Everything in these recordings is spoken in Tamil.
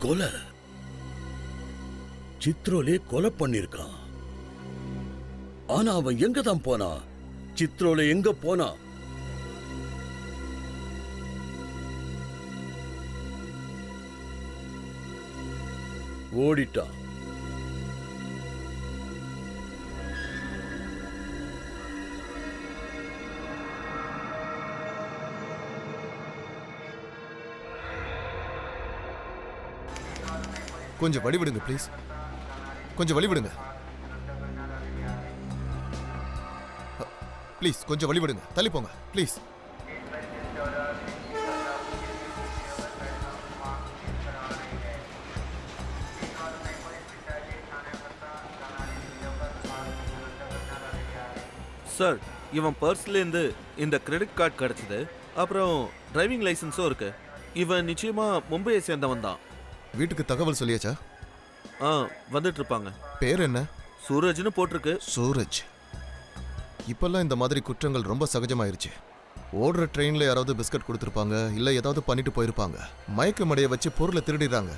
கொலை சித்ரோலே கொலை பண்ணிருக்கான். ஆனா அவன் எங்க தான் போனா? சித்ரோலே எங்க போனா? ஓடிட்டான். கொஞ்சம் வழி விடுங்க ப்ளீஸ். கொஞ்சம் வழி விடுங்க ப்ளீஸ். கொஞ்சம் வழி விடுங்க. தள்ளி போங்க ப்ளீஸ். சார், இவன் பர்ஸ்லேருந்து இந்த கிரெடிட் கார்டு கிடைச்சது. அப்புறம் டிரைவிங் லைசன்ஸும் இருக்கு. இவன் நிச்சயமா மும்பையை சேர்ந்தவன் தான். வீட்டுக்கு தகவல் சொல்லியாச்சா? வந்துட்டு இருப்பாங்க. பேர் என்ன? சூரஜ்னு போட்டிருக்கு. சூரஜ். இப்பெல்லாம் இந்த மாதிரி குற்றங்கள் ரொம்ப சகஜமாயிருச்சு. ஓடுற ட்ரெயின்ல யாராவது பிஸ்கட் கொடுத்துருப்பாங்க, இல்லை ஏதாவது பண்ணிட்டு போயிருப்பாங்க. மயக்க மடைய வச்சு பொருளை திருடிடுறாங்க.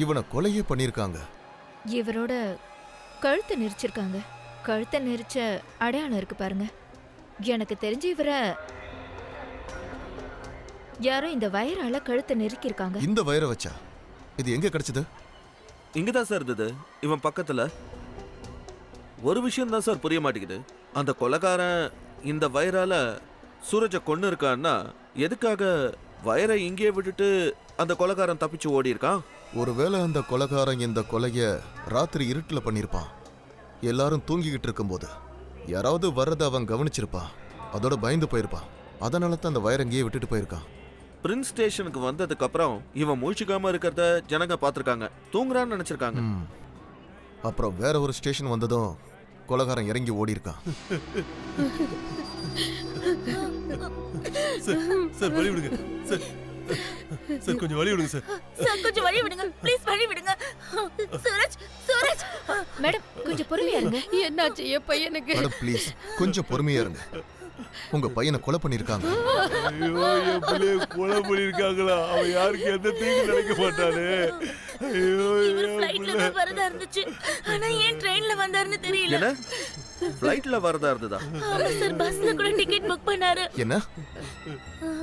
இவனை கொலையே பண்ணியிருக்காங்க. இவரோட கழுத்தை நெரிச்சிருக்காங்க. கழுத்தை நெரிச்ச அடையாளம் இருக்கு பாருங்க. எனக்கு தெரிஞ்சு இவரை யாரும் இந்த வயரால கழுத்தை நெருக்கிருக்காங்க. இந்த வயரை வச்சா? இது எங்க கிடைச்சது? இங்கதான் சார் இருந்தது, இவன் பக்கத்துல. ஒரு விஷயம் தான் சார் புரிய மாட்டேங்குது. அந்த கொலைகாரன் இந்த வயரால சூரஜை கொண்டு இருக்கான்னா எதுக்காக வயரை இங்கேயே விட்டுட்டு அந்த கொலைகாரன் தப்பிச்சு ஓடி இருக்கான்? ஒருவேளை அந்த கொலைகாரன் இந்த கொலைய ராத்திரி இருட்டுல பண்ணிருப்பான். எல்லாரும் தூங்கிக்கிட்டு இருக்கும்போது யாராவது வர்றதை அவன் கவனிச்சிருப்பான். அதோட பயந்து போயிருப்பான். அதனால தான் அந்த வயரை இங்கேயே விட்டுட்டு போயிருக்கான். பிரின்ஸ் ஸ்டேஷனுக்கு வந்ததுக்கு அப்புறம் இவன் முழிச்சுக்காம இருக்கிறத ஜனங்க பார்த்திருக்காங்க. தூங்குறான்னு நினைச்சிருக்காங்க. அப்புறம் வேற ஒரு ஸ்டேஷன் வந்ததும் கொலைகாரன் இறங்கி ஓடி இருக்கான். சார் வழி விடுங்க சார். சார் கொஞ்சம் வழி விடுங்க சார். சார் கொஞ்சம் வழி விடுங்க ப்ளீஸ், வழி விடுங்க. சூரஜ், சூரஜ். மேடம் கொஞ்சம் பொறுமையா இருங்க. என்னாச்சு என் பையனுக்கு? மேடம் ப்ளீஸ் கொஞ்சம் பொறுமையா இருங்க. உங்க பையனை கொலை பண்ணிருக்காங்க. ஐயோ, என் பிள்ளைய கொலை பண்ணிருக்காங்களா? அவன் யாருக்கு எந்த தீங்கு நினைக்க மாட்டானே. ஐயோ, இவர் ஃளைட்ல தான் வரதா இருந்துச்சு. ஆனா ஏன் ட்ரெயின்ல வந்தாருன்னு தெரியல. என்ன ஃளைட்ல வரதா இருந்ததா? ஆமா சார், பஸ்ல கூட டிக்கெட் புக் பண்ணாரு. என்ன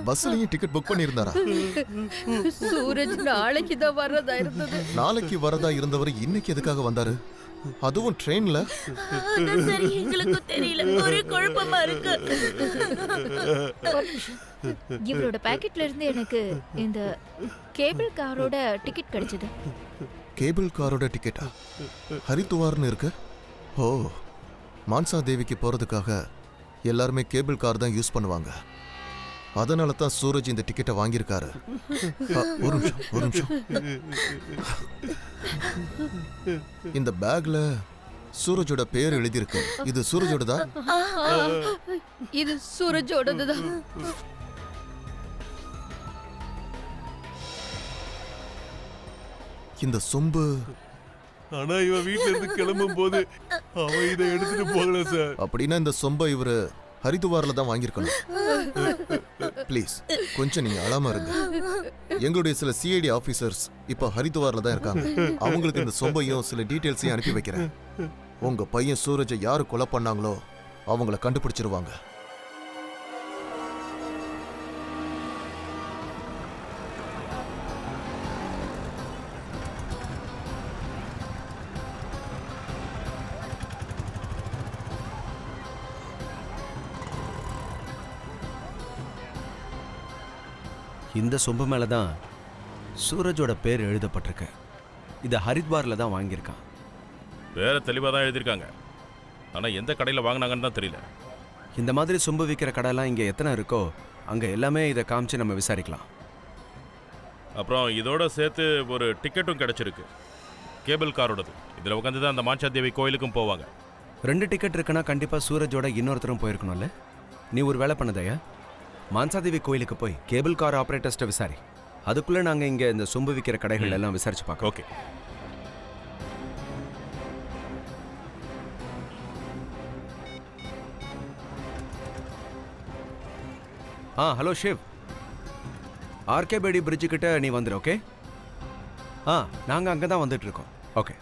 பஸ்லயும் டிக்கெட் புக் பண்ணியிருந்தாரா? சூரஜ் நாளைக்கு தான் வரதா இருந்தது. நாளைக்கு வரதா இருந்தவர் இன்னைக்கு எதுக்காக வந்தாரு? அதுவும் ட்ரெயின்ல? சரி, எங்களுக்கும் தெரியல. ஒரே குழப்பமா இருக்கு. இவரோட பாக்கெட்ல இருந்து எனக்கு இந்த கேபிள் காரோட டிக்கெட் கிடைச்சது. கேபிள் காரோட டிக்கெட்டா? ஹரித்துவார்னு இருக்கு. ஓ, மான்சா தேவிக்கு போறதுக்காக எல்லாருமே கேபிள் கார் தான் யூஸ் பண்ணுவாங்க. அதனால தான் சூரஜ் இந்த டிக்கெட்டை வாங்கியிருக்காரு. ஒரு நிமிஷம். இந்த பேக்ல சூரஜோட பேர் எழுதியிருக்கு. இது சூரஜோடதா? இது சூரஜோடதுதான். இந்த சொம்பு. ஆனா இவன் வீட்டுல இருந்து கிளம்பும் போது அவன் இதை எடுத்துட்டு போகல சார். அப்படின்னா இந்த சொம்பை இவரு ஹரித்துவார்ல தான் வாங்கியிருக்கணும். ப்ளீஸ் கொஞ்சம் நீங்க அழாம இருங்க. எங்களுடைய சில சிஐடி ஆபீசர்ஸ் இப்ப ஹரித்துவார்ல தான் இருக்காங்க. அவங்களுக்கு இந்த சொம்பையும் சில டீடைல்ஸையும் அனுப்பி வைக்கிறேன். உங்க பையன் சூரஜை யாரு கொலை பண்ணாங்களோ அவங்கள கண்டுபிடிச்சிருவாங்க. இந்த சொம்பு மேலே தான் சூரஜோட பேர் எழுதப்பட்டிருக்கு. இதை ஹரித்வாரில் தான் வாங்கியிருக்கான். வேற தெளிவாக தான் எழுதியிருக்காங்க. ஆனால் எந்த கடையில் வாங்கினாங்கன்னு தான் தெரியல. இந்த மாதிரி சொம்பு விற்கிற கடைலாம் இங்கே எத்தனை இருக்கோ அங்கே எல்லாமே இதை காமிச்சு நம்ம விசாரிக்கலாம். அப்புறம் இதோட சேர்த்து ஒரு டிக்கெட்டும் கிடச்சிருக்கு, கேபிள் காரோடது. இதில் உட்காந்து தான் அந்த மான்சா தேவி கோயிலுக்கும் போவாங்க. 2 டிக்கெட் இருக்குன்னா கண்டிப்பாக சூரஜோட இன்னொருத்தரும் போயிருக்கணும்ல. நீ ஒரு வேலை பண்ணதையா, மான்சாதேவி கோயிலுக்கு போய் கேபிள் கார் ஆப்ரேட்டர்ஸ்ட்டை விசாரி. அதுக்குள்ளே நாங்கள் இங்கே இந்த சொம்பு விற்கிற கடைகள் எல்லாம் விசாரிச்சு பார்க்க. ஓகே. ஹலோ ஷிவ். ஆர்கேபேடி பிரிட்ஜு கிட்ட நீ வந்துடு. ஓகே. நாங்கள் அங்கே தான் வந்துட்டு இருக்கோம். ஓகே.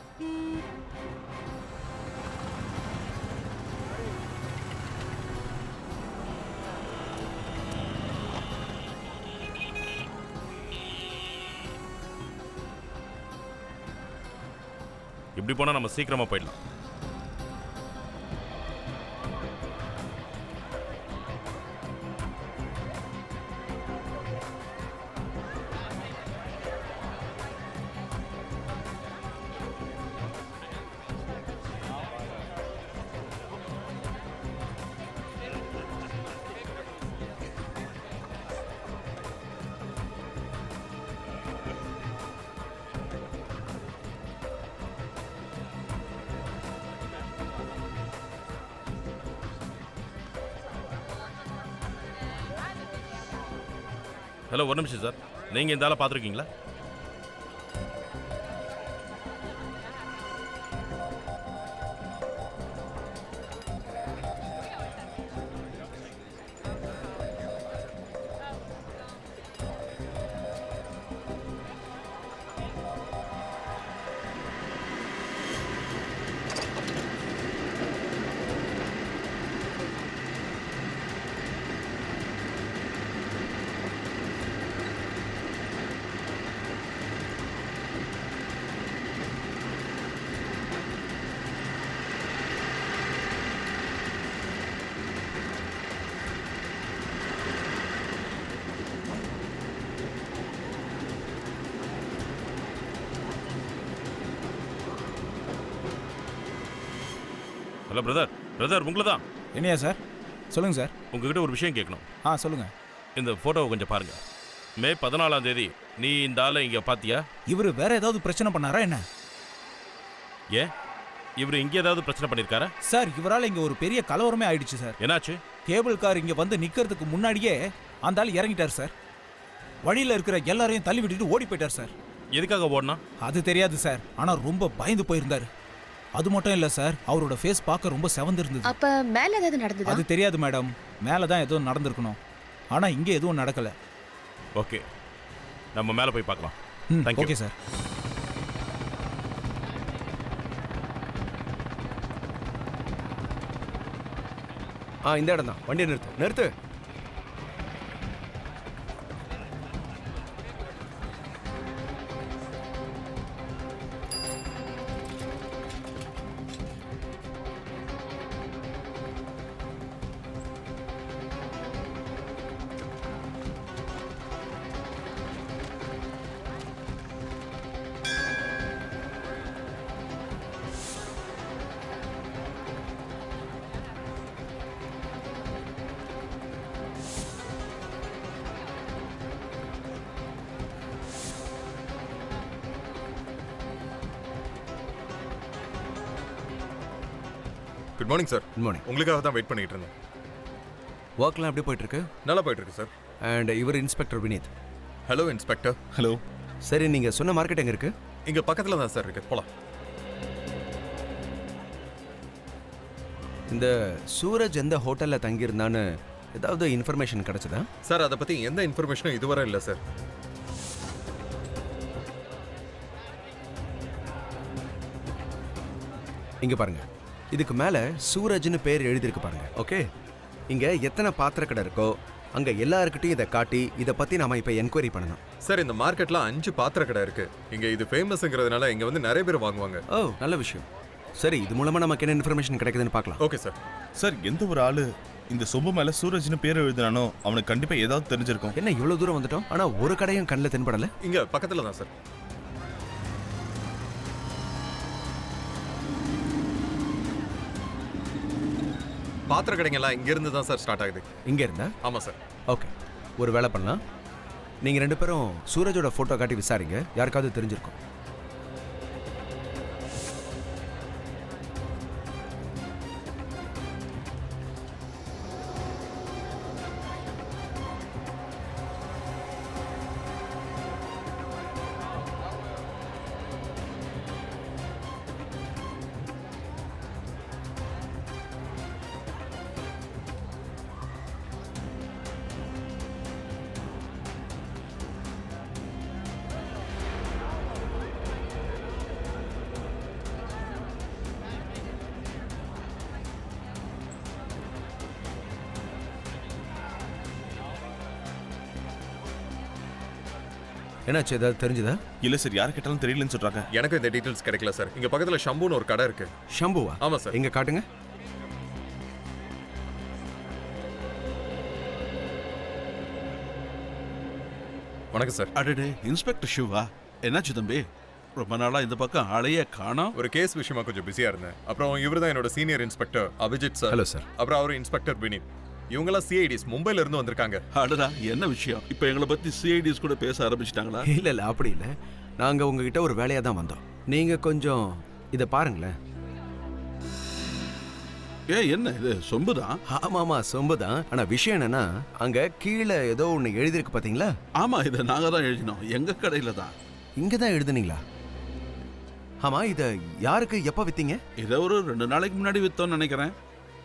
இப்படி போனால் நம்ம சீக்கிரமாக போயிடலாம். ஹலோ, ஒரு நிமிஷம் சார். நீங்கள் இந்த ஆளை பார்த்துருக்கீங்களா? ஹலோ பிரதர் உங்களை தான். என்னையா சார்? சொல்லுங்கள் சார். உங்ககிட்ட ஒரு விஷயம் கேட்கணும். சொல்லுங்கள். இந்த ஃபோட்டோவை கொஞ்சம் பாருங்கள். மே 14ஆம் தேதி நீ இந்த ஆளை இங்கே பார்த்தியா? இவர் வேற ஏதாவது பிரச்சனை பண்ணாரா என்ன? ஏன், இவர் இங்கே ஏதாவது பிரச்சனை பண்ணியிருக்காரா? சார், இவரால் இங்கே ஒரு பெரிய கலவரமே ஆயிடுச்சு சார். என்னாச்சு? கேபிள் கார் இங்கே வந்து நிற்கிறதுக்கு முன்னாடியே அந்த ஆள் இறங்கிட்டார் சார். வழியில் இருக்கிற எல்லாரையும் தள்ளி விட்டுட்டு ஓடி போயிட்டார் சார். எதுக்காக ஓடனா? அது தெரியாது சார், ஆனால் ரொம்ப பயந்து போயிருந்தார். அது மட்டும் இல்லை சார், அவரோட ஃபேஸ் பார்க்க ரொம்ப செவந்து இருந்தது. அப்ப மேல ஏதாவது நடந்தது? அது தெரியாது மேடம். மேலே தான் எதுவும் நடந்திருக்கணும், ஆனால் இங்கே எதுவும் நடக்கலை. ஓகே, நம்ம மேலே போய் பார்க்கலாம். தேங்க்யூ. Okay sir. இந்த இடம் தான். வண்டியை நிறுத்து. Good morning sir. Good morning. உங்களுக்காக தான் வெயிட் பண்ணிட்டு இருந்தேன். ஒர்க்லாம் எப்படி போயிட்டு இருக்கு? நல்லா போயிட்டு இருக்கு சார். அண்ட் இவர் inspector Vineeth. Hello inspector. Hello. சரி, நீங்கள் சொன்ன மார்க்கெட் எங்கே இருக்கு? இங்க பக்கத்துல தான் சார் இருக்கு, போலாம். இந்த சூரஜ் எந்த ஹோட்டலில் தங்கியிருந்தான்னு ஏதாவது இன்ஃபர்மேஷன் கிடைச்சதா? சார், அதை பத்தி எந்த இன்ஃபர்மேஷனும் இதுவரை இல்லை சார். இங்கே பாருங்க, இதுக்கு மேலே சூரஜ்னு பேர் எழுதியிருக்கு பாருங்க. ஓகே, இங்கே எத்தனை பாத்திர கடை இருக்கோ அங்கே எல்லாருக்கிட்டையும் இதை காட்டி இதை பற்றி நாம இப்போ என்கொயரி பண்ணணும். சார், இந்த மார்க்கெட்ல 5 பாத்திர கடை இருக்கு. இங்க இது ஃபேமஸ்ங்கிறதுனால இங்க வந்து நிறைய பேர் வாங்குவாங்க. ஓ, நல்ல விஷயம். சரி, இது மூலமாக நமக்கு என்ன இன்ஃபர்மேஷன் கிடைக்குதுன்னு பார்க்கலாம். Okay sir. சார், எந்த ஒரு ஆளு இந்த சொம்பு மேல சூரஜ்னு பேர் எழுதுனானோ அவனுக்கு கண்டிப்பா ஏதாவது தெரிஞ்சிருக்கும். என்ன இவ்வளோ தூரம் வந்துட்டோம், ஆனால் ஒரு கடையும் கண்ணில் தென்படலை. இங்க பக்கத்துல தான் சார். பாத்திர கடைங்கெல்லாம் இங்க இருந்து தான் சார் ஸ்டார்ட் ஆகுது. இங்கே இருந்தா? ஆமா சார். ஓகே, ஒரு வேலை பண்ணலாம். நீங்கள் 2 பேரும் சூரஜோட ஃபோட்டோ காட்டி விசாரிங்க, யாருக்காவது தெரிஞ்சிருக்கும். என்னாச்சு, ஏதாவது தெரிஞ்சுதா? இல்ல சார், யார் கேட்டாலும் தெரியலன்னு சொல்றாங்க. எனக்கு இந்த டீடைல்ஸ் கிடைக்கல சார். இங்க பக்கத்துல ஷம்புன்னு ஒரு கடை இருக்கு. ஷம்புவா? ஆமா சார். எங்க காட்டுங்க. வணக்கம் சார். அடடே, இன்ஸ்பெக்டர் சிவா, என்னாச்சு தம்பி? ரொம்ப நாளா இந்த பக்கம் ஆளையே காணோம். ஒரு கேஸ் விஷயமா கொஞ்சம் பிஸியா இருந்தேன். அப்புறம் இவர் தான் என்னோட senior inspector Abhijit sir. Hello sir. அப்புறம் அவர் இன்ஸ்பெக்டர் வினித். இவங்கெல்லாம் சிஐடிஸ் மும்பைல இருந்து வந்திருக்காங்க. அடடா, என்ன விஷயம்? இப்போ எங்களை பத்தி சிஐடிஸ் கூட பேச ஆரம்பிச்சிட்டாங்களா? இல்ல அப்படி இல்ல, நாங்க உங்ககிட்ட ஒரு வேலையா தான் வந்தோம். நீங்க கொஞ்சம் இத பாருங்களேன். என்ன இது, சொம்புதான்? ஆமாமா, சொம்புதான். ஆனா விஷயம் என்னன்னா, அங்க கீழே ஏதோ ஒண்ணு எழுதிருக்கு பாத்தீங்களா? ஆமா, இதை நாங்க தான் எழுதினோம், எங்க கடையில தான். இங்க தான் எழுதுனீங்களா? ஆமா, இத யாருக்கு எப்ப வித்தீங்க? இதை ஒரு 2 நாளைக்கு முன்னாடி வித்தோம்னு நினைக்கிறேன்.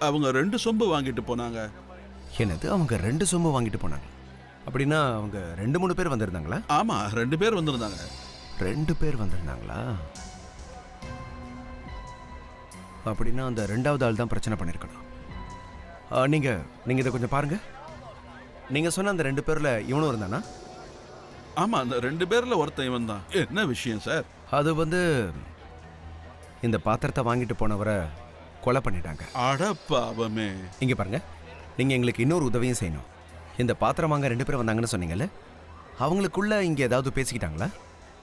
அவங்க 2 சொம்பு வாங்கிட்டு போனாங்க. என்னது, அவங்க 2 சொம்பு வாங்கிட்டு போனாங்க? அப்படின்னா அவங்க 2-3 பேர் வந்திருந்தாங்களா? ஆமா, 2 பேர் வந்திருந்தாங்க. 2 பேர் வந்திருந்தாங்களா? அப்படின்னா அந்த 2வது ஆள் தான் பிரச்சனை பண்ணிருக்கணும். நீங்க இதை கொஞ்சம் பாருங்க. நீங்க சொன்ன அந்த 2 பேர்ல இவனும் இருந்தானா? ஆமா, அந்த 2 பேர்ல ஒருத்தன் இவன் தான். என்ன விஷயம் சார்? அது வந்து இந்த பாத்திரத்தை வாங்கிட்டு போனவரை கொலை பண்ணிட்டாங்க. அட பாவமே. இங்க பாருங்க, நீங்க எங்களுக்கு இன்னொரு உதவியும் செய்யணும். இந்த பாத்திரம் வாங்க 2 பேர் வந்தாங்கன்னு சொன்னீங்கல்ல, அவங்களுக்குள்ள இங்க ஏதாவது பேசிக்கிட்டாங்களா?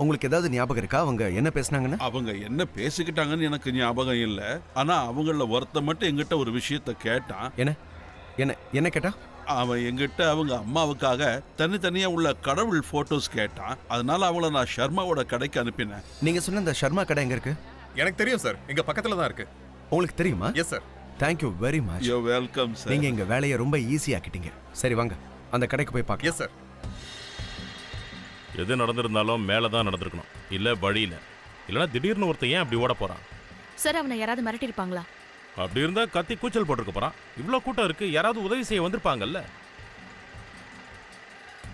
உங்களுக்கு ஏதாவது ஞாபகம் இருக்கா அவங்க என்ன பேசினாங்கன்னு? அவங்க என்ன பேசிக்கிட்டாங்கன்னு எனக்கு ஞாபகம் இல்ல. ஆனா அவங்கள ஒருத்த மட்டும் எங்கிட்ட ஒரு விஷயத்த கேட்டான். என்ன கேட்டா? அவன் எங்கிட்ட அவங்க அம்மாவுக்காக தனித்தனியா உள்ள கடவுள் போட்டோஸ் கேட்டான். அதனால அவங்கள நான் ஷர்மாவோட கடைக்கு அனுப்பினேன். நீங்க சொன்ன இந்த ஷர்மா கடை எங்க இருக்கு? எனக்கு தெரியும் சார், எங்க பக்கத்துல தான் இருக்கு. உங்களுக்கு தெரியுமா? Yes sir. Thank you very much. You welcome sir. நீங்க எங்க வேலையை ரொம்ப ஈஸியாக்கிட்டீங்க. சரி வாங்க, அந்த கடைக்கு போய் பார்க்கலாம். Yes sir. எது நடந்திருந்தாலும் மேலே தான் நடந்திருக்கணும், இல்லை வழியில். இல்லைன்னா திடீர்னு ஒருத்தன் ஏன் அப்படி ஓட போகிறான்? சார், அவனை யாராவது மிரட்டிருப்பாங்களா? அப்படி இருந்தால் கத்தி கூச்சல் போட்டிருக்க போகிறான். இவ்வளோ கூட்டம் இருக்கு, யாராவது உதவி செய்ய வந்திருப்பாங்கல்ல.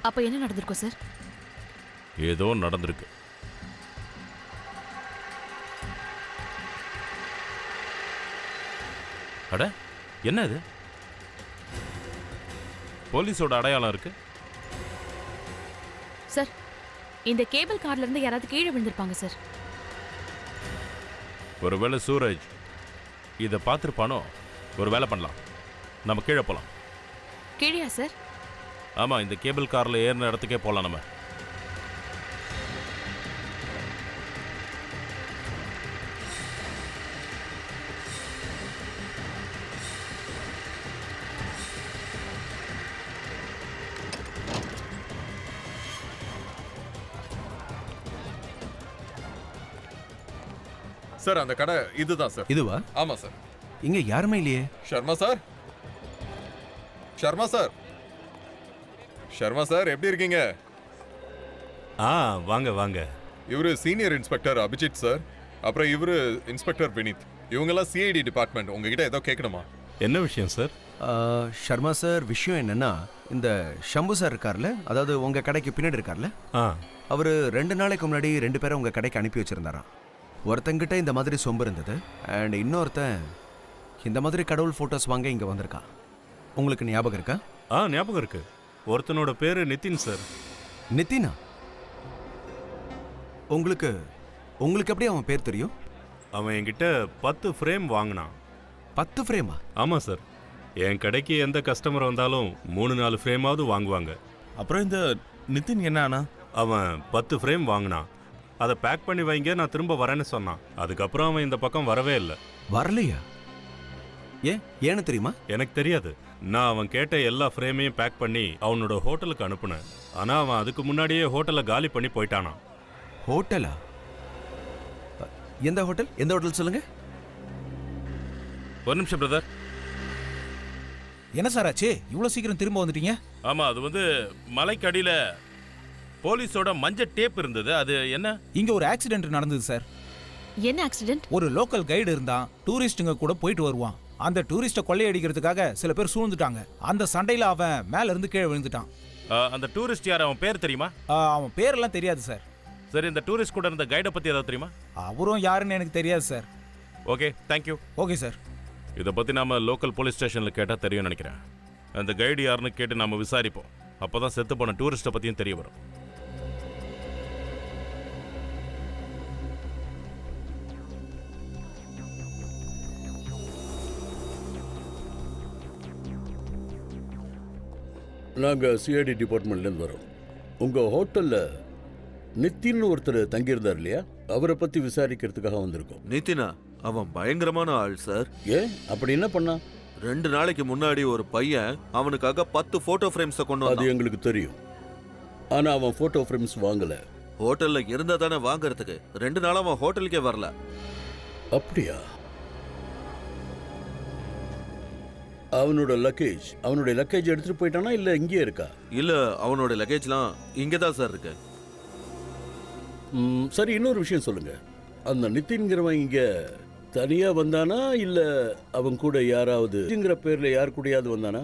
அப்ப என்ன நடந்திருக்கும் சார்? ஏதோ நடந்திருக்கு. அட, என்ன இது? போலீஸோட அடையாளம் இருக்கு. சார், இந்த கேபிள் கார்ல இருந்து யாராவது கீழே விழுந்திருப்பாங்க சார். ஒருவேளை சூரஜ் இதை பார்த்துருப்பானோ? ஒரு வேலை பண்ணலாம், நம்ம கீழே போகலாம். கீழேயா சார்? ஆமாம், இந்த கேபிள் காரில் ஏறின இடத்துக்கே போகலாம் நம்ம. சார், அந்த கடை இதுதான் சார். இதுவா? ஆமா சார். இங்க யாருமே இல்லையே. Sharma sir, Sharma sir, Sharma sir, எப்படி இருக்கீங்க? வாங்க வாங்க. இவரு சீனியர் இன்ஸ்பெக்டர் அபிஜித் சார். அப்புறம் இவரு இன்ஸ்பெக்டர் வினித். இவங்கெல்லாம் சிஐடி டிபார்ட்மெண்ட். உங்ககிட்ட ஏதோ கேட்கணுமா? என்ன விஷயம் சார்? ஷர்மா சார், விஷயம் என்னன்னா, இந்த ஷம்பு சார் இருக்கார்ல, அதாவது உங்க கடைக்கு பின்னாடி இருக்கார்ல, அவரு 2 நாளைக்கு முன்னாடி 2 பேரை உங்க கடைக்கு அனுப்பி வச்சிருந்தாராம். ஒருத்தங்கிட்ட இந்த மாதிரி சொம்பு இருந்தது, அண்ட் இன்னொருத்தன் இந்த மாதிரி கடவுள் ஃபோட்டோஸ் வாங்க இங்கே வந்திருக்கான். உங்களுக்கு ஞாபகம் இருக்கா? ஞாபகம் இருக்கு. ஒருத்தனோட பேரு நிதின் சார். நிதினா? உங்களுக்கு உங்களுக்கு எப்படி அவன் பேர் தெரியும்? அவன் என்கிட்ட 10 ஃப்ரேம் வாங்கினான். 10 ஃப்ரேமா? ஆமாம் சார். என் கடைக்கு எந்த கஸ்டமர் வந்தாலும் 3-4 ஃப்ரேமாவது வாங்குவாங்க. அப்புறம் இந்த நிதின் என்ன ஆனா? அவன் 10 ஃப்ரேம் வாங்கினான். அதை பேக் பண்ணி வைங்க, நான் திரும்ப வரேன்னு சொன்னான். அதுக்கப்புறம் அவன் இந்த பக்கம் வரவே இல்லை. வரலையா? ஏன்னு தெரியுமா? எனக்கு தெரியாது. நான் அவன் கேட்ட எல்லா ஃப்ரேமையும் பேக் பண்ணி அவனோட ஹோட்டலுக்கு அனுப்புனேன். ஆனால் அவன் அதுக்கு முன்னாடியே ஹோட்டலை காலி பண்ணி போயிட்டானான். ஹோட்டலா? எந்த ஹோட்டல்? எந்த ஹோட்டல் சொல்லுங்க. ஒரு நிமிஷம் பிரதர். என்ன சார் ஆச்சு, இவ்வளோ சீக்கிரம் திரும்ப வந்துட்டீங்க? ஆமாம், அது வந்து மலைக்கு அடியில் போலீஸோட மஞ்சள் டேப் இருந்தது. அது என்ன? இங்க ஒரு ஆக்சிடென்ட் நடந்தது சார். என்ன ஆக்சிடென்ட்? ஒரு லோக்கல் கைடு இருந்தான், டூரிஸ்டுங்க கூட போயிட்டு வருவான். அந்த டூரிஸ்ட்டை கொள்ளையடிக்கிறதுக்காக சில பேர் சூழ்ந்துட்டாங்க. அந்த சண்டையில அவன் மேல இருந்து கீழே விழுந்துட்டான். அந்த டூரிஸ்ட் யார்? அவன் பேர் தெரியுமா? அவன் பேரெல்லாம் தெரியாது சார். சரி, இந்த டூரிஸ்ட் கூட இருந்த கைடை பற்றி ஏதாவது தெரியுமா? அவரும் யாருன்னு எனக்கு தெரியாது sir. Okay, thank you. Okay sir. இதை பற்றி நாம லோக்கல் போலீஸ் ஸ்டேஷனில் கேட்டால் தெரியும்னு நினைக்கிறேன். அந்த கைடு யாருன்னு கேட்டு நாம விசாரிப்போம். அப்போ தான் செத்து போன டூரிஸ்ட்டை பற்றியும் தெரிய வரும். நாங்கள் சிஐடி டிபார்ட்மெண்ட்லேருந்து வரோம். உங்கள் ஹோட்டலில் நித்தின்னு ஒருத்தர் தங்கியிருந்தார் இல்லையா? அவரை பற்றி விசாரிக்கிறதுக்காக வந்திருக்கோம். நிதினா அவன் பயங்கரமான ஆள் சார். ஏன் அப்படி என்ன பண்ணா? 2 நாளைக்கு முன்னாடி ஒரு பையன் அவனுக்காக 10 போட்டோ ஃப்ரேம்ஸை கொண்டு அது வந்தான். எங்களுக்கு தெரியும். ஆனால் அவன் ஃபோட்டோ ஃப்ரேம்ஸ் வாங்கலை. ஹோட்டல்ல இருந்தா தானே வாங்குறதுக்கு. 2 நாளா அவன் ஹோட்டலுக்கே வரல. அப்படியா? அவனுடைய லக்கேஜ் எடுத்துட்டு போயிட்டானா இல்லை இங்கேயே இருக்கா? இல்ல அவனோட லக்கேஜ்லாம் இங்கே தான் சார் இருக்கு. சரி, இன்னொரு விஷயம் சொல்லுங்க. அந்த நிதின்கிறவன் இங்க தனியா வந்தானா இல்ல அவன் கூட யாராவதுங்கிற பேர்ல யார் கூடயாவது வந்தானா?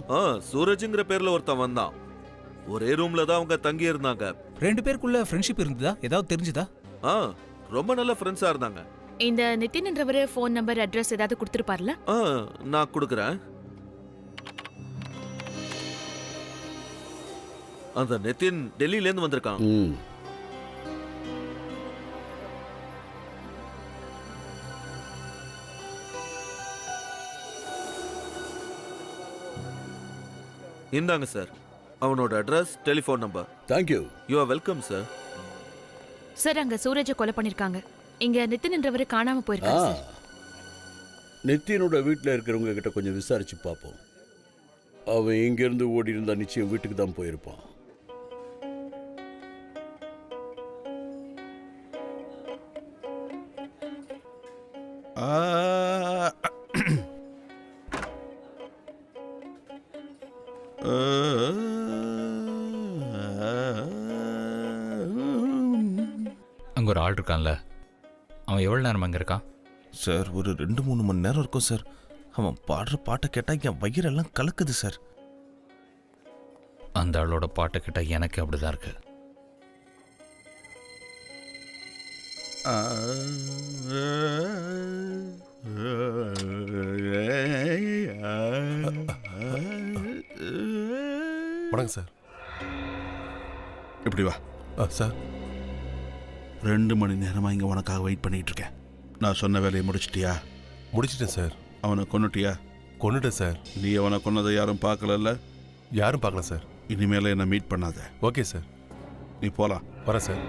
சூரஜ்ங்கிற பேர்ல ஒருத்தன் வந்தான். ஒரே ரூம்ல தான் அவங்க தங்கி இருந்தாங்க. 2 பேருக்குள்ள ஃப்ரெண்ட்ஷிப் இருந்ததா? ஏதாவது தெரிஞ்சுதா? ரொம்ப நல்ல ஃப்ரெண்ட்ஸா இருந்தாங்க. இந்த நிதின் என்றவரு ஃபோன் நம்பர் அட்ரஸ் ஏதாவது கொடுத்துருப்பார்ல? நான் கொடுக்குறேன். அந்த நிதின் டெல்லியில இருந்து வந்திருக்கான். இந்தாங்க சார் அவனோட address, telephone number. Thank you. You are welcome sir. Sir அங்க சூரஜை கொலை பண்ணிருக்காங்க. இங்க நிதின் என்றவரு காணாம போயிருக்காரு சார். நித்தினோட வீட்டில் இருக்கிறவங்க கிட்ட கொஞ்சம் விசாரிச்சு பார்ப்போம். அவன் இங்கிருந்து ஓடி இருந்தா நிச்சயம் வீட்டுக்கு தான் போயிருப்பான். அங்கே ஒரு ஆள் இருக்கான்ல, அவன் எவ்வளோ நேரம் அங்கே இருக்கான்? சார் ஒரு 2-3 மணி நேரம் இருக்கும் சார். அவன் பாடுற பாட்டை கேட்டால் என் வயிறெல்லாம் கலக்குது சார். அந்த ஆளோட பாட்டை கேட்டால் எனக்கு அப்படிதான் இருக்கு. வணக்கம் சார். இப்படி வா. சார் 2 மணி நேரமாக இங்கே உனக்காக வெயிட் பண்ணிட்டு இருக்கேன். நான் சொன்ன வேலையை முடிச்சிட்டியா? முடிச்சிட்டேன் சார். அவனை கொன்னுட்டியா? கொன்னுட்டேன் சார். நீ அவனை கொன்னதை யாரும் பார்க்கலல்ல? யாரும் பார்க்கல சார். இனிமேல என்னை மீட் பண்ணாத. Okay sir. நீ போலாம். வரேன் சார்.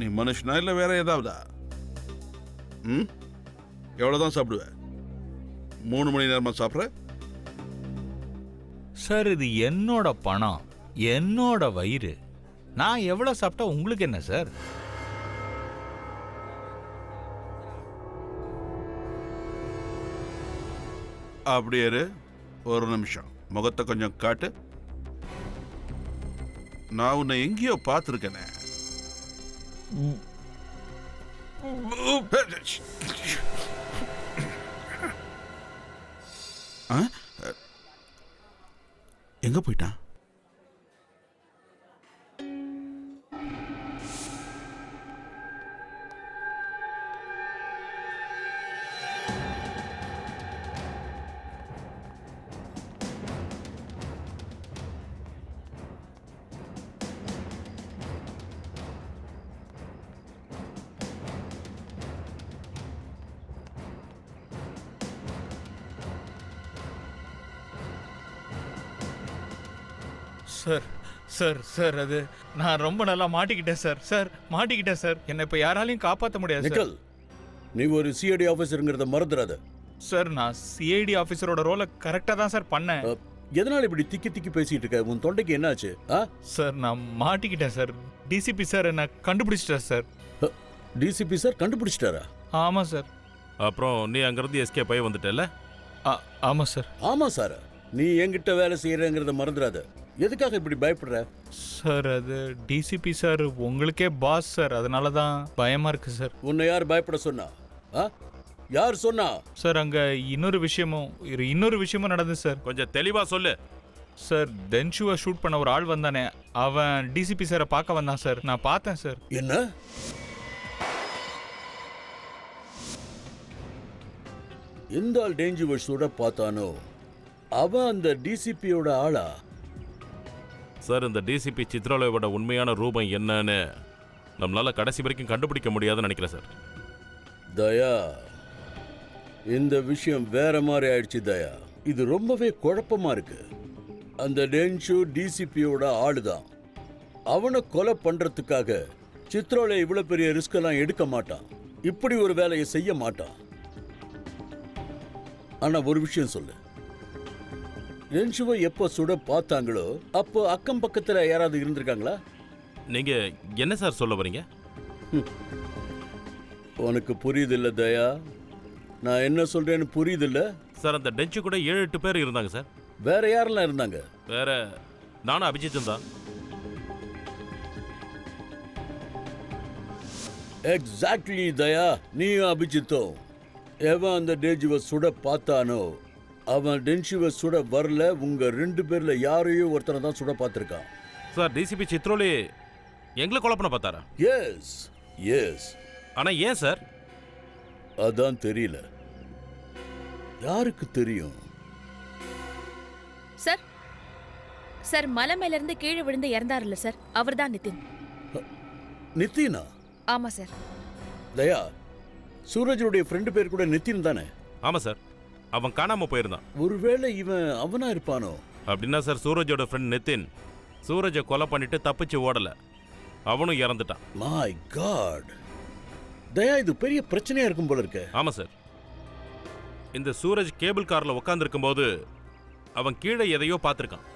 நீ மனுஷனா இல்லை வேற ஏதாவதா? எவ்வளோதான் சாப்பிடுவ? 3 மணி நேரமா சாப்பிட்ற? சார் இது என்னோட பணம், என்னோட வயிறு. நான் எவ்வளோ சாப்பிட்டா உங்களுக்கு என்ன சார்? அப்படியே இரு. ஒரு நிமிஷம் முகத்தை கொஞ்சம் காட்டு. நான் உன்னை எங்கேயோ பார்த்துருக்கேனே. எங்க போயிட்டான்? சார் சார் சார் அது நான் ரொம்ப நல்லா மாட்டிக்கிட்டேன் சார். சார் மாட்டிக்கிட்டேன் சார். என்னை இப்போ யாராலையும் காப்பாற்ற முடியாது. நிக்கல், நீ ஒரு சிஐடி ஆஃபீஸருங்கிறத மறந்துடாத. சார் நான் சிஐடி ஆஃபீஸரோட ரோலை கரெக்டாக தான் சார் பண்ணேன். எதனால இப்படி திக்கி திக்கி பேசிட்டு இருக்க? உன் தொண்டைக்கு என்னாச்சு? சார் நான் மாட்டிக்கிட்டேன் சார். டிசிபி சார் என்ன கண்டுபிடிச்சிட்டார் சார். TCP sir கண்டுபிடிச்சிட்டாரா? ஆமாம் சார். அப்புறம் நீ அங்கேருந்து எஸ்கேப் ஆகி வந்துட்டல? ஆமாம் சார். ஆமாம் சார், நீ என்கிட்ட வேலை செய்யறங்கிறத மறந்துடாத. எதுக்காக இப்படி பயப்படுற? சார் அது டிசிபி சார் உங்களுக்கே பாஸ் சார், அதனால தான் பயமா இருக்கு சார். உன்னை யார் பயப்பட சொன்னா? யார் சொன்னா? சார் அங்க இன்னொரு விஷயமும் நடந்தது சார். கொஞ்சம் தெளிவா சொல்லு. சார் தென்ஷுவை ஷூட் பண்ண ஒரு ஆள் வந்தானே, அவன் டிசிபி சாரை பார்க்க வந்தான் சார். நான் பார்த்தேன் சார். என்ன? எந்த ஆள் டேஞ்சர்ஸோட பார்த்தானோ அவன் அந்த டிசிபியோட ஆளா? சார் இந்த டிசிபி சித்ராலயோட உண்மையான ரூபம் என்னன்னு நம்மளால கடைசி வரைக்கும் கண்டுபிடிக்க முடியாதுன்னு நினைக்கிறேன் சார். தயா, இந்த விஷயம் வேற மாதிரி ஆயிடுச்சு தயா. இது ரொம்பவே குழப்பமா இருக்கு. அந்த டென்ஷு டிசிபியோட ஆளுதான். அவனை கொலை பண்றதுக்காக சித்ராலயா இவ்வளவு பெரிய ரிஸ்க் எல்லாம் எடுக்க மாட்டான். இப்படி ஒரு வேலையை செய்ய மாட்டான். ஆனா ஒரு விஷயம் சொல்லு, டென்ஷுவை எப்போ சுட பார்த்தாங்களோ அப்போ அக்கம் பக்கத்துல யாராவது இருந்திருக்காங்களா? நீங்க என்ன சார் சொல்ல வரீங்க? உனக்கு புரியுதில்ல தயா? நான் என்ன சொல்றேன்னு புரியுதில்ல? சார் அந்த டென்ச்சு கூட 7-8 பேர் இருந்தாங்க சார். வேற யாரெல்லாம் இருந்தாங்க? வேற நானும் அபிஜித்தும் தான். எக்ஸாக்ட்லி தயா, நீயும் அபிஜித்தும். எவன் அந்த டேஜுவை சுட பார்த்தானோ அவன் டென்ஷுவை சுட வரல. உங்க 2 பேர்ல யாரையோ ஒருத்தனை தான் சுட பார்த்திருக்கான். சார் டிசிபி சித்ரோலி எங்களை கொலை பண்ண பார்த்தாரா? S S. ஆனா ஏன் சார்? அதான் தெரியல. யாருக்கு தெரியும்? சார் சார் மலை மேல இருந்து கீழே விழுந்து இறந்தாருல்ல சார், அவர்தான் நிதின். நிதினா? ஆமா சார். தயா, சூரஜனுடைய ஃப்ரெண்டு பேர் கூட நிதின் தானே? ஆமா சார், அவன் காணாம போயிருந்தான். ஒருவேளை இவன் அவனா இருப்பானோ? அப்படின்னா சார் சூரஜோட ஃப்ரெண்ட் நிதின் சூரஜை கொலை பண்ணிட்டு தப்பிச்சு ஓடல, அவனும் இறந்துட்டான். மை காட் தயா, இது பெரிய பிரச்சனையா இருக்கும் போல இருக்க. ஆமா சார், இந்த சூரஜ் கேபிள் கார்ல உட்காந்துருக்கும் போது அவன் கீழே எதையோ பார்த்திருக்கான்.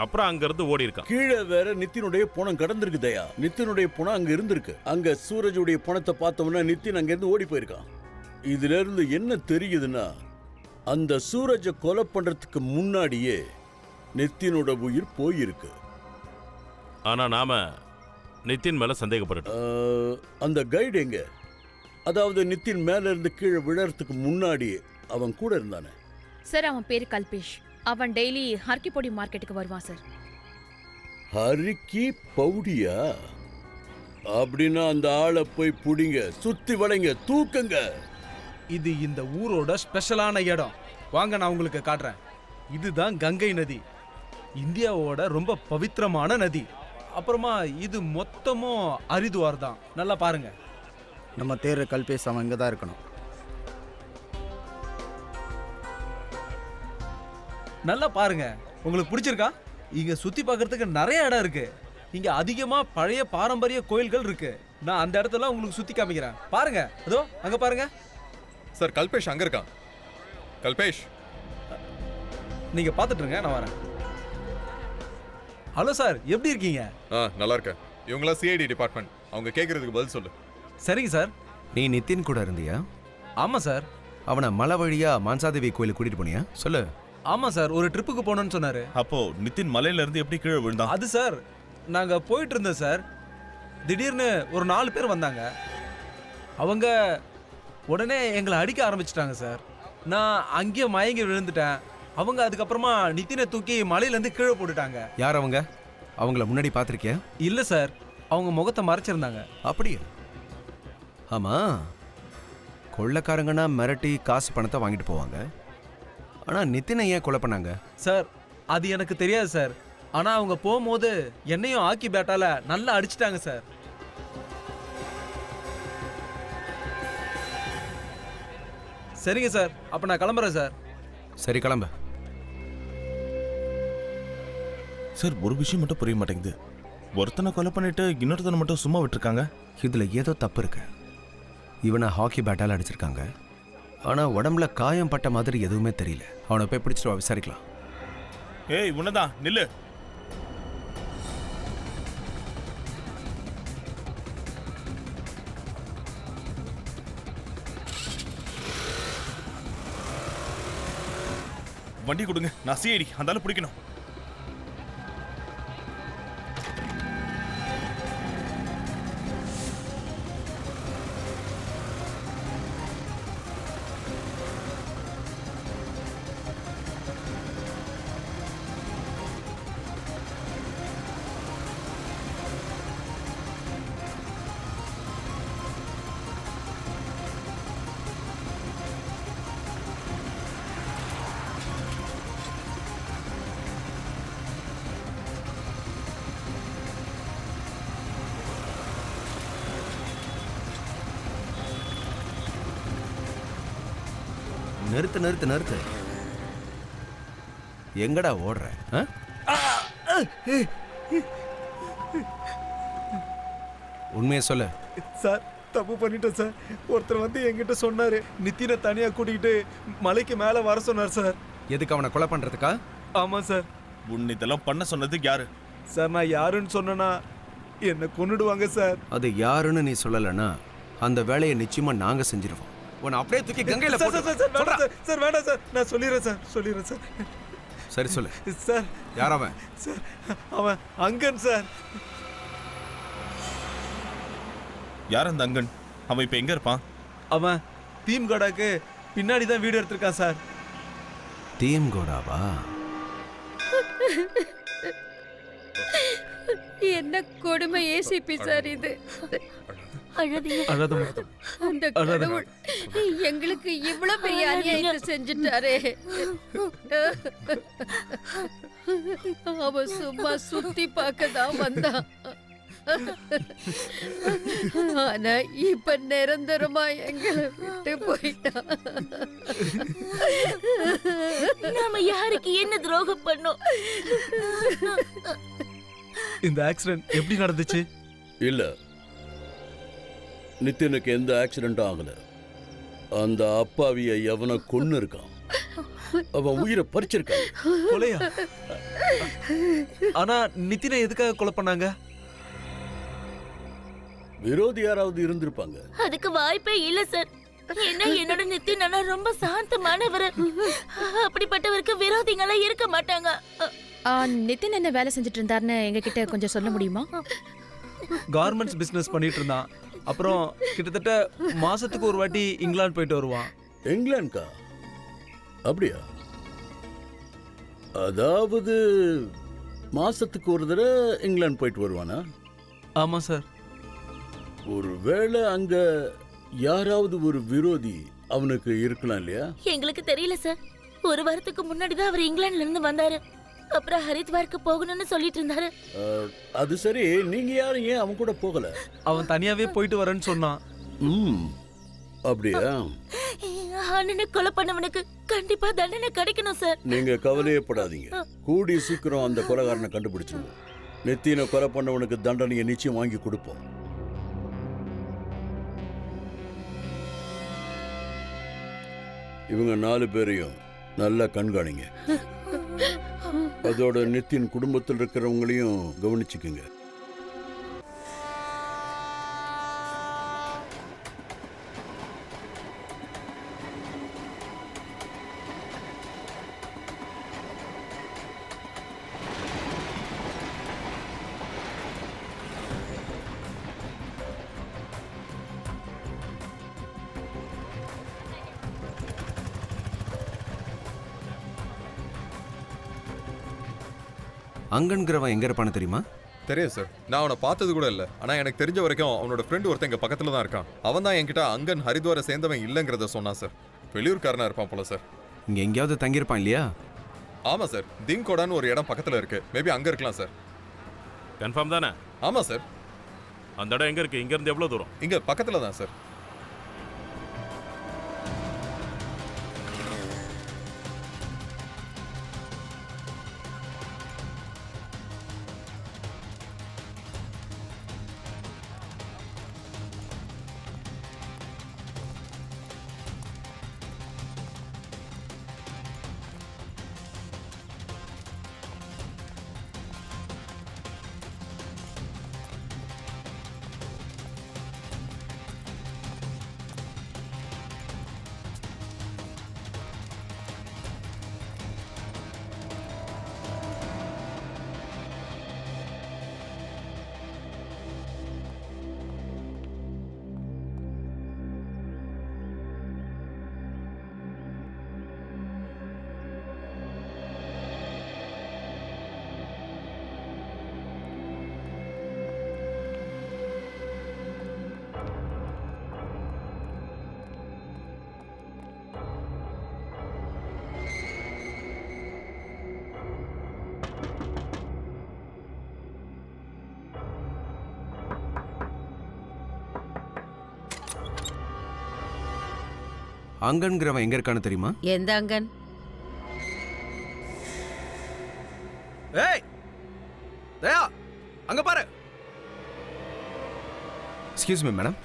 அப்புறம் அங்க இருந்து ஓடி இருக்கான். கீழே வேற நித்தினுடைய பணம் கடந்திருக்கு தயா. நித்தினுடைய பணம் அங்க இருந்திருக்கு. அங்க சூரஜுடைய பணத்தை பார்த்தவன நித்தின் அங்க இருந்து ஓடி போயிருக்கான். இதுல இருந்து என்ன தெரியுதுன்னா, அந்த சூரஜை கொலை பண்றதுக்கு முன்னாடியே நித்தினோட உயிர் போயிருக்கு. ஆனா நாம நிதின் மேல சந்தேகப்பட்டோம். அந்த கைடு எங்க? அதாவது நித்தின் மேல இருந்து கீழே விழறதுக்கு முன்னாடி அவன் கூட இருந்தானே. சார் அவன் பேரு கல்பேஷ். அவன் டெய்லி ஹர்கிபொடி மார்க்கெட்டுக்கு வருவான் சார். ஹரிக்கி பவுடியா? அப்படின்னா அந்த ஆளை போய் புடிங்க, சுத்தி வளைங்க, தூக்குங்க. இது இந்த ஊரோட ஸ்பெஷலான இடம். வாங்க நான் உங்களுக்கு காட்டுறேன். இதுதான் கங்கை நதி, இந்தியாவோட ரொம்ப பவித்திரமான நதி. அப்புறமா இது மொத்தமும் ஹரித்வார் தான். நல்லா பாருங்க. நம்ம தேர்ற கல்பேஷ் அவன் இங்கே தான் இருக்கணும். நல்லா பாருங்க. உங்களுக்கு பிடிச்சிருக்கா? இங்க சுத்தி பார்க்கறதுக்கு நிறைய இடம் இருக்கு. இங்க அதிகமா பழைய பாரம்பரிய கோயில்கள் இருக்கு. நான் அந்த இடத்துல உங்களுக்கு சுத்தி காமிக்கிறேன். பாருங்க, அதோ அங்க பாருங்க. சார் கல்பேஷ் அங்க இருக்கான். கல்பேஷ், நீங்க பாத்துட்டு இருங்க, நான் வரேன். ஹலோ சார், எப்படி இருக்கீங்க? நல்லா இருக்கேன். இவங்களா சிஐடி டிபார்ட்மெண்ட். அவங்க கேட்கறதுக்கு பதில் சொல்லு. சரிங்க சார். நீ நிதின் கூட இருந்தியா? ஆமா சார். அவனை மலை வழியா மான்சாதேவி கோயிலுக்கு கூட்டிட்டு போனியா? சொல்லு. ஆமா சார், ஒரு ட்ரிப்புக்கு போகணும்னு சொன்னாரு. அப்போ நிதின் மலையில இருந்து எப்படி கீழே விழுந்தான்? அது சார், நாங்க போயிட்டு இருந்தோம் சார். திடீர்னு ஒரு 4 பேர் வந்தாங்க. அவங்க உடனே எங்களை அடிக்க ஆரம்பிச்சிட்டாங்க சார். நான் அங்கேயே மயங்கி விழுந்துட்டேன். அவங்க அதுக்கப்புறமா நிதினை தூக்கி மலையிலேருந்து கீழே போட்டுட்டாங்க. யார் அவங்க? அவங்கள முன்னாடி பார்த்துருக்கியா? இல்லை சார், அவங்க முகத்தை மறைச்சிருந்தாங்க. அப்படியே? ஆமா, கொள்ளைக்காரங்கன்னா மிரட்டி காசு பணத்தை வாங்கிட்டு போவாங்க. ஆனால் நிதினை ஏன் கொலை பண்ணாங்க? சார் அது எனக்கு தெரியாது சார். ஆனால் அவங்க போகும்போது என்னையும் ஆக்கி பேட்டால நல்லா அடிச்சிட்டாங்க சார். சரிங்க சார், அப்போ நான் கிளம்புறேன் சார். சரி, கிளம்ப. சார் ஒரு விஷயம் மட்டும் புரிய மாட்டேங்குது. ஒருத்தனை கொலை பண்ணிட்டு இன்னொருத்தனை மட்டும் சும்மா விட்டுருக்காங்க. இதில் ஏதோ தப்பு இருக்கு. இவனை ஹாக்கி பேட்டால் அடிச்சிருக்காங்க. ஆனால் உடம்புல காயம் பட்ட மாதிரி எதுவுமே தெரியல. அவனை போய் பிடிச்சிட்டு விசாரிக்கலாம். ஏய் உன்னதான் நில்லு. வண்டி கொடுங்க, நான் சிஐடி. அந்தாலும் பிடிக்கணும். நிறுத்து நிறுத்து நிறுத்து. எங்கடா ஓடுற? உண்மையை சொல்லு. சார் தப்பு பண்ணிட்டேன் சார். ஒருத்தர் வந்து என்கிட்ட சொன்னாரு நித்தினை தனியா கூட்டிக்கிட்டு மலைக்கு மேல வர சொன்னார் சார். எதுக்கு அவனை கொலை பண்றதுக்கா? ஆமா சார். உன் இதெல்லாம் பண்ண சொன்னது யாரு? சார் நான் யாருன்னு சொன்னேன்னா என்னை கொன்னுடுவாங்க சார். அது யாருன்னு நீ சொல்லலைன்னா அந்த வேலையை நிச்சயமா நாங்க செஞ்சிருவோம். உன்னை அப்படியே தூக்கி கங்கையில சார் போட்டு. சார் சார் வேண்டாம் சார். சார் வேண்டாம் சார். நான் சொல்லிடுறேன் சார். சரி சொல்லு. சார் யார் அவன்? சார் அவன் அங்கன் சார். யார் அந்த அங்கன்? அவன் இப்ப எங்க இருப்பான்? அவன் தீம் கோடாக்கு பின்னாடி தான் வீடு எடுத்திருக்கான் சார். தீம் கோடாவா? என்ன கொடுமை ஏசிபி சார் இது. அந்த கடவுள் எங்களுக்கு இவ்வளவு பெரிய அநியாயத்தை செஞ்சுட்டாரே. அவ சும்மா சுத்தி பார்க்க தான் வந்தான். ஆனா இப்ப நிரந்தரமா எங்களை விட்டு போயிட்டான். நாம யாருக்கு என்ன துரோகம் பண்ணோம்? இந்த ஆக்சிடென்ட் எப்படி நடந்துச்சு? இல்ல, நித்தினுக்கு எந்த ஆக்சிடென்ட்டும் ஆகல. அந்த அப்பாவிய எவனை கொன்னு இருக்கான். அவன் உயிரை பறிச்சிருக்கான். கொலையா? ஆனா நித்தினை எதுக்காக கொலை பண்ணாங்க? விரோதி யாராவது இருந்திருப்பாங்க. அதுக்கு வாய்ப்பே இல்ல சார். என்ன என்னோட நித்தின் ரொம்ப சாந்தமானவர். அப்படிப்பட்டவருக்கு விரோதிங்களா இருக்க மாட்டாங்க. நிதின் என்ன வேலை செஞ்சுட்டு இருந்தாருன்னு எங்ககிட்ட கொஞ்சம் சொல்ல முடியுமா? கார்மெண்ட்ஸ் பிசினஸ் பண்ணிட்டு இருந்தான். அப்புறம் கிட்டத்தட்ட மாசத்துக்கு ஒரு வாட்டி இங்கிலாந்து போயிட்டு வருவான். இங்கிலாந்துக்கா? அப்படியா? அதாவது மாசத்துக்கு ஒரு தடவை இங்கிலாந்து போயிட்டு வருவானா? ஆமா சார். ஒருவேளை அங்க யாராவது ஒரு விரோதி அவனுக்கு இருக்கலாம் இல்லையா? எங்களுக்கு தெரியல சார். ஒரு வாரத்துக்கு முன்னாடி தான் அவர் இங்கிலாந்துல இருந்து வந்தாரு. அப்புறம் ஹரித்வாருக்கு போகணும்னு சொல்லிட்டு இருந்தாரு. அது சரி, நீங்க யாரும் ஏன் அவன் கூட போகல? அவன் தனியாவே போயிட்டு வரேன்னு சொன்னான். அப்படியா? அண்ணனை கொலை பண்ணவனுக்கு கண்டிப்பா தண்டனை கிடைக்கணும் சார். நீங்க கவலையே படாதீங்க. கூடி சீக்கிரம் அந்த கொலைகாரனை கண்டுபிடிச்சிருவோம். நித்தினை கொலை பண்ணவனுக்கு தண்டனையை நிச்சயம் வாங்கி கொடுப்போம். இவங்க 4 பேரையும் நல்லா கண்காணிங்க. அதோட நித்தின் குடும்பத்தில் இருக்கிறவங்களையும் கவனிச்சுக்குங்க. அங்கன்கிறவன் எங்க இருப்பான்னு தெரியுமா? தெரியும் சார். நான் அவனை பார்த்தது கூட இல்லை. ஆனால் எனக்கு தெரிஞ்ச வரைக்கும் அவனோட ஃப்ரெண்டு ஒருத்தன் எங்கள் பக்கத்தில் தான் இருக்கான். அவன் தான் என்கிட்ட அங்கன் ஹரித்வாரை சேர்ந்தவன் இல்லைங்கிறத சொன்னான் சார். வெளியூர்காரனா இருப்பான் போல சார். இங்கே எங்கேயாவது தங்கியிருப்பான் இல்லையா? ஆமாம் சார். தீம்கோடான்னு ஒரு இடம் பக்கத்தில் இருக்கு. மேபி அங்கே இருக்கலாம் சார். கன்ஃபார்ம் தானே? ஆமாம் சார். அந்த இடம் எங்கே இருக்கு? இங்கேருந்து எவ்வளோ தூரம்? இங்கே பக்கத்தில் தான் சார். அங்கன்கிறவன் எங்க இருக்கான்னு தெரியுமா? எந்த அங்கன்? ஏய் தயா, அங்க பாரு. Excuse me madam.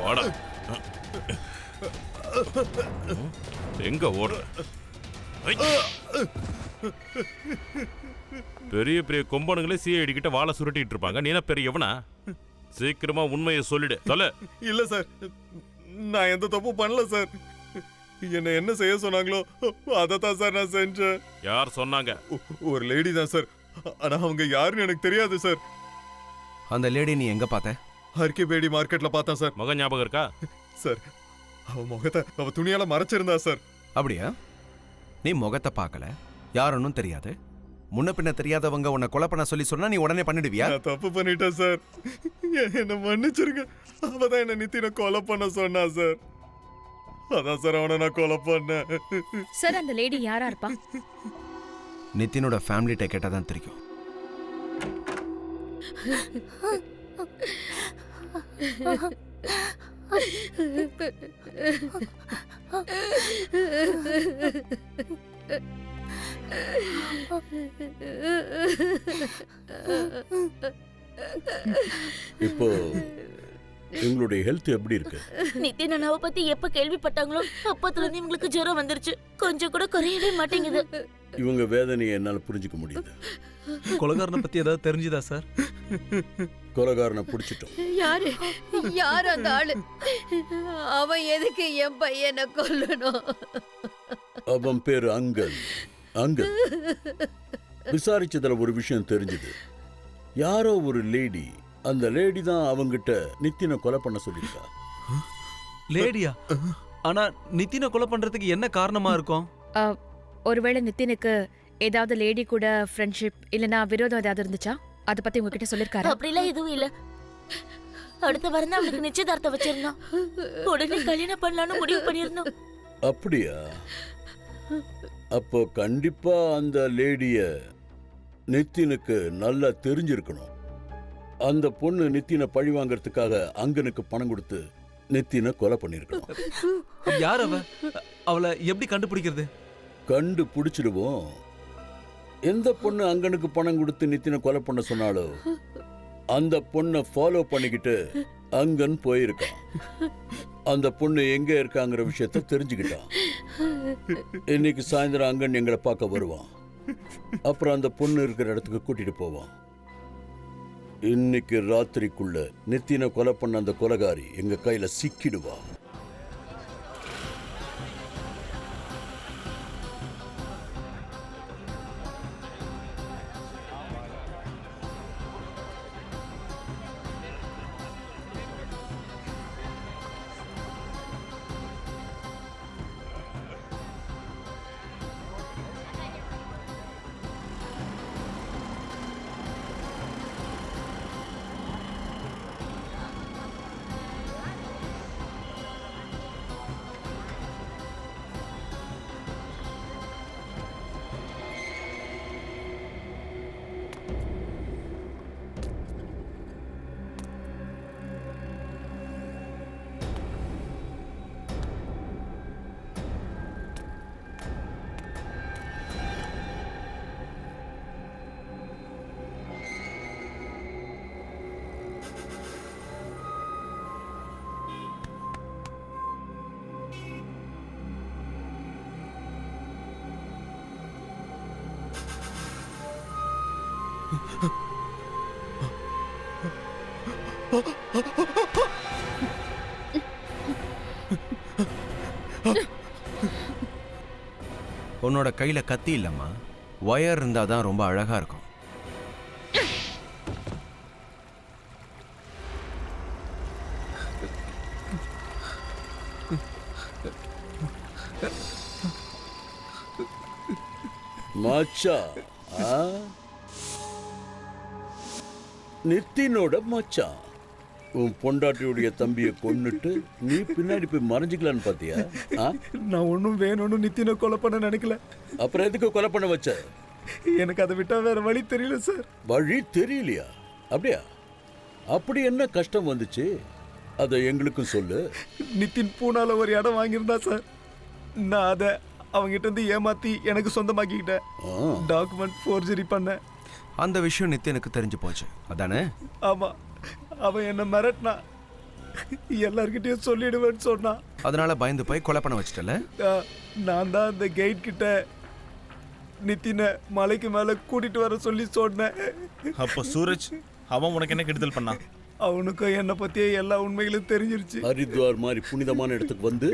வாடா. எங்க ஓடுற? ஐ! பெரிய பெரிய கொம்பனுங்களே சிஐடி கிட்ட வாழை சுருட்டிட்டு இருப்பாங்க. நீ என்ன பெரிய எவனா? சீக்கிரமா உண்மையை சொல்லிடு. சொல்ல. இல்ல சார், நான் எந்த தப்பும் பண்ணல சார். என்ன என்ன செய்ய சொன்னாங்களோ அதை தான் சார் நான் செஞ்சேன். யார் சொன்னாங்க? ஒரு லேடி தான் சார். ஆனா அவங்க யாருன்னு எனக்கு தெரியாது சார். அந்த லேடி நீ எங்க பார்த்த? ஹர்கிபேடி மார்க்கெட்ல பார்த்தேன் சார். மகன் ஞாபகம் இருக்கா? சார், அவ முகத்தை அவ துணியால மறைச்சிருந்தா சார். அப்படியா? நீ முகத்தை பார்க்கல, யாருன்னு தெரியாது, முன்ன பின்ன தெரியாதவங்க உன்னை கொலை பண்ண சொல்லி சொன்னா நீ உடனே பண்ணிடுவியா? நான் தப்பு பண்ணிட்டேன் சார். என்ன மன்னிச்சிருங்க. அவதான் என்ன நித்தின கொலை பண்ண சொன்னா சார். அதான் சார் அவனை நான் கொலை பண்ணேன். சார், அந்த லேடி யாரா இருப்பா? நித்தினோட ஃபேமிலிட்ட கேட்டா தான் தெரியும். இப்போ உங்களுடைய ஹெல்த் எப்படி இருக்கு? நித்தின் அண்ணாவை பத்தி எப்ப கேள்விப்பட்டாங்களோ அப்பத்துல இருந்து இவங்களுக்கு ஜுரம் வந்துருச்சு. கொஞ்சம் கூட குறையவே மாட்டேங்குது. இவங்க வேதனையை என்னால புரிஞ்சுக்க முடியுது. கொலைகாரனை பத்தி ஏதாவது தெரிஞ்சுதா சார்? கொலைகாரனை பிடிச்சிட்டோம். யாரு யார் அந்த ஆளு? அவன் எதுக்கு என் பையனை கொல்லணும்? அவன் பேரு அங்கன். அங்கன் விசாரிச்சதுல ஒரு விஷயம் தெரிஞ்சது. யாரோ ஒரு லேடி, அந்த லேடி தான் அவங்கிட்ட நித்தினை கொலை பண்ண சொல்லியிருக்கா. லேடியா? ஆனா நித்தினை கொலை பண்றதுக்கு என்ன காரணமா இருக்கும்? ஒருவேளை நித்தினுக்கு ஏதாவது லேடி கூட ஃப்ரெண்ட்ஷிப் இல்லனா விரோதம் ஏதாவது இருந்துச்சா? அத பத்தி உங்ககிட்ட சொல்லிருக்காரா? அப்படிலாம் எதுவும் இல்ல. அடுத்த வாரம் தான் அவளுக்கு நிச்சயதார்த்தம் வச்சிருந்தோம். உடனே கல்யாணம் பண்ணலாம்னு முடிவு பண்ணிருந்தோம். அப்படியா? அப்போ கண்டிப்பா அந்த லேடிய நித்தினுக்கு நல்லா தெரிஞ்சிருக்கணும். அந்த பொண்ணு நித்தினை பழி வாங்கறதுக்காக அங்கனுக்கு பணம் கொடுத்து நித்தினை கொலை பண்ணிருக்கணும். யார் அவ? அவளை எப்படி கண்டுபிடிக்கிறது? கண்டுபிடிச்சிடுவோம். எந்த பொண்ணு அங்கனுக்கு பணம் கொடுத்து நித்தினை கொலை பண்ண சொன்னாலோ அந்த பொண்ணை ஃபாலோ பண்ணிக்கிட்டு அங்கன் போயிருக்கான். அந்த பொண்ணு எங்க இருக்காங்கிற விஷயத்த தெரிஞ்சுக்கிட்டான். இன்னைக்கு சாயந்தரம் அங்கன் எங்களை பார்க்க வருவான். அப்புறம் அந்த பொண்ணு இருக்கிற இடத்துக்கு கூட்டிட்டு போவான். இன்னைக்கு ராத்திரிக்குள்ள நித்தினை கொலை பண்ண அந்த கொலைகாரி எங்க கையில சிக்கிடுவா. உன்னோட கையில கத்தி இல்லம்மா, ஒயர் இருந்தாதான் ரொம்ப அழகா இருக்கும். மச்சா, நித்தினோட மச்சான். உன் பொண்டாட்டியுடைய தம்பியை கொன்னுட்டு நீ பின்னாடி போய் மறைஞ்சிக்கலான்னு பாத்தியா? நான் ஒன்றும் வேணும்னு நித்தினை கொலை பண்ண நினைக்கல. அப்புறம் எதுக்கு கொலை பண்ண வச்ச? எனக்கு அதை விட்டா வேற வழி தெரியல சார். வழி தெரியலையா? அப்படியா? அப்படி என்ன கஷ்டம் வந்துச்சு? அதை எங்களுக்கும் சொல்லு. நித்தின் பூனால ஒரு இடம் வாங்கியிருந்தா சார். நான் அதை அவங்ககிட்ட இருந்து ஏமாத்தி எனக்கு சொந்தமாக்கிக்கிட்டேன். டாக்குமெண்ட் ஃபோர்ஜரி பண்ணேன். அந்த விஷயம் நித்தினுக்கு தெரிஞ்சு போச்சு அதானே? ஆமா, அவன் என்ன மிரட்டினா, எல்லார்கிட்டயும் சொல்லிடுவேன்னு சொன்னான். அதனால பயந்து போய் கொலை பண்ண வச்சிட்டல. நான் தான் அந்த கேட் கிட்ட நித்தினை மலைக்கு மேல கூட்டிட்டு வர சொல்லி சொன்னேன். அப்போ சூரஜ் அவன் உனக்கு என்ன கெடுதல் பண்ணான்? அவனுக்கும் என்னை பத்தியே எல்லா உண்மைகளும் தெரிஞ்சிருச்சு. ஹரித்வார் மாதிரி புனிதமான இடத்துக்கு வந்து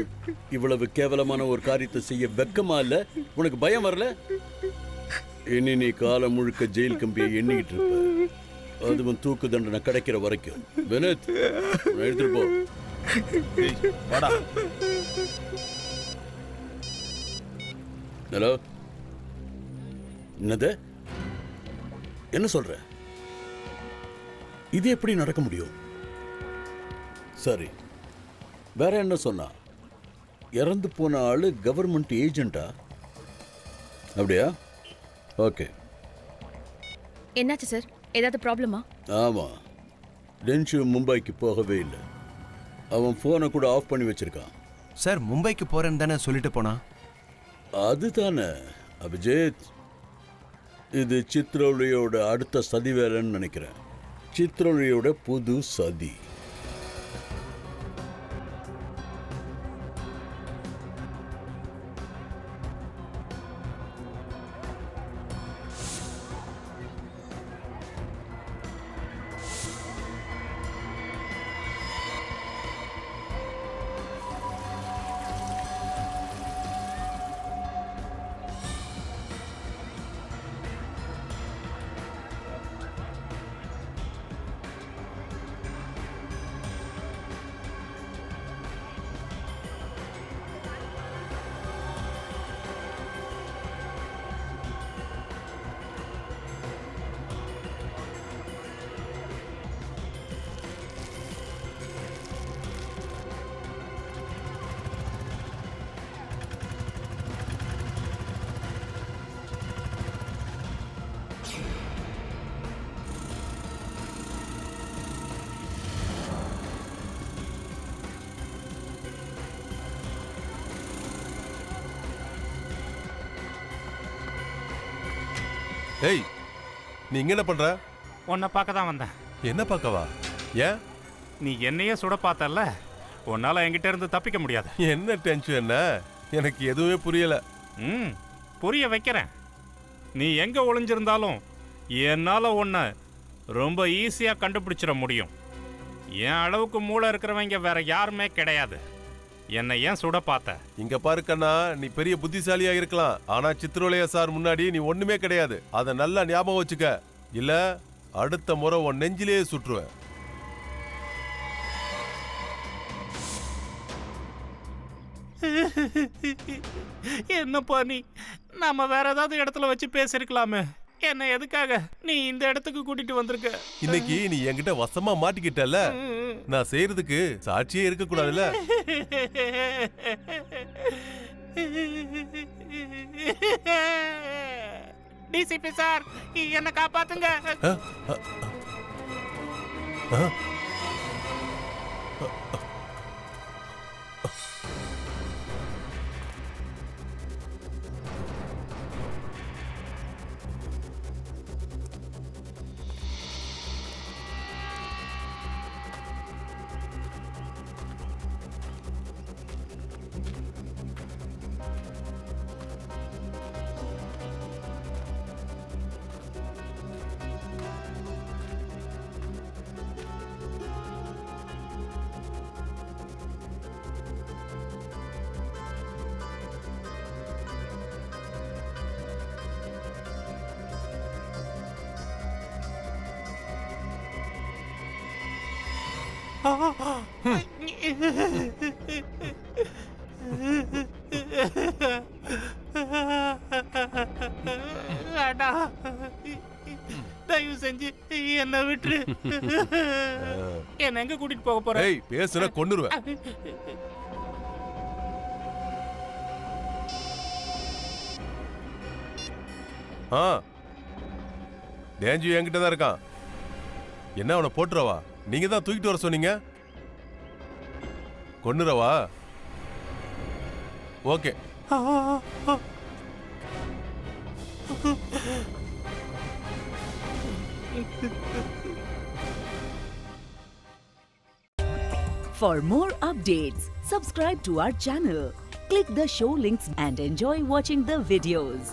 இவ்வளவு கேவலமான ஒரு காரியத்தை செய்ய வெக்கமா இல்ல? உனக்கு பயம் வரல? இனி நீ காலம் முழுக்க ஜெயில் கம்பியை எண்ணிக்கிட்டு இருப்ப. அதுவும் தூக்கு தண்டனை கிடைக்கிற வரைக்கும். வினோத், எடுத்துட்டு போ. ஹலோ, என்னது? என்ன சொல்ற? இது எப்படி நடக்க முடியும்? சரி, வேற என்ன சொன்னா? இறந்து போன ஆளு கவர்மெண்ட் ஏஜென்ட்டா? அப்படியா? ஓகே. என்னாச்சு சார்? ஏதாவது ப்ராப்ளமா? ஆமா, டென்ஷு மும்பைக்கு போகவே இல்லை. அவன் ஃபோனை கூட ஆஃப் பண்ணி வச்சிருக்கான். சார், மும்பைக்கு போறேன்னு தானே சொல்லிட்டு போனா? அதுதானே அபிஜித். இது சித்ரௌலியோட அடுத்த சதி வேலைன்னு நினைக்கிறேன். சித்ரௌலியோட புது சதி. ஏய், நீ இங்க என்ன பண்ற? உன்னை பார்க்க தான் வந்தேன். என்ன பார்க்கவா? ஏன்? நீ என்னையே சுட பார்த்தல்ல, உன்னால என்கிட்ட இருந்து தப்பிக்க முடியாது. என்ன டென்ஷன்? என்ன எனக்கு எதுவுமே புரியல. புரிய வைக்கிறேன். நீ எங்க ஒளிஞ்சிருந்தாலும் என்னால உன்னை ரொம்ப ஈஸியா கண்டுபிடிச்சிட முடியும். என் அளவுக்கு மூளை இருக்கிறவங்க வேற யாருமே கிடையாது. என்னை ஏன் சுட பார்த்த? இங்க பாரு கண்ணா, நீ பெரிய புத்திசாலியா இருக்கலாம், ஆனா சித்ரோலயா சார் முன்னாடி நீ ஒண்ணுமே கிடையாது. அத நல்லா ஞாபகம் வச்சுக்க, இல்ல அடுத்த முறை உன் நெஞ்சிலேயே சுற்றுவேன். என்னப்பா நீ? நாம வேற ஏதாவது இடத்துல வச்சு பேசிருக்கலாமே. என்ன எதுக்காக நீ இந்த இடத்துக்கு கூட்டிட்டு வந்திருக்க? இன்னைக்கு நீ என்கிட்ட வசமா மாட்டிக்கிட்டல, நான் செய்யறதுக்கு சாட்சியே இருக்க கூடாதுல்ல. டிசிபி சார், என்ன காப்பாத்துங்க. அடா, தயவு செஞ்சு என்ன விட்டுரு. என்ன எங்க கூட்டிட்டு போக போற? ஏய் பேசுனா கொன்னுருவேன். டேஞ்சு என்கிட்ட தான் இருக்கான். என்ன அவனை போட்டுறவா? நீங்க தான் தூக்கிட்டு வர சொன்னீங்க. கொன்னுறவா? Okay. For more updates, subscribe to our channel, click the show links and enjoy watching the videos.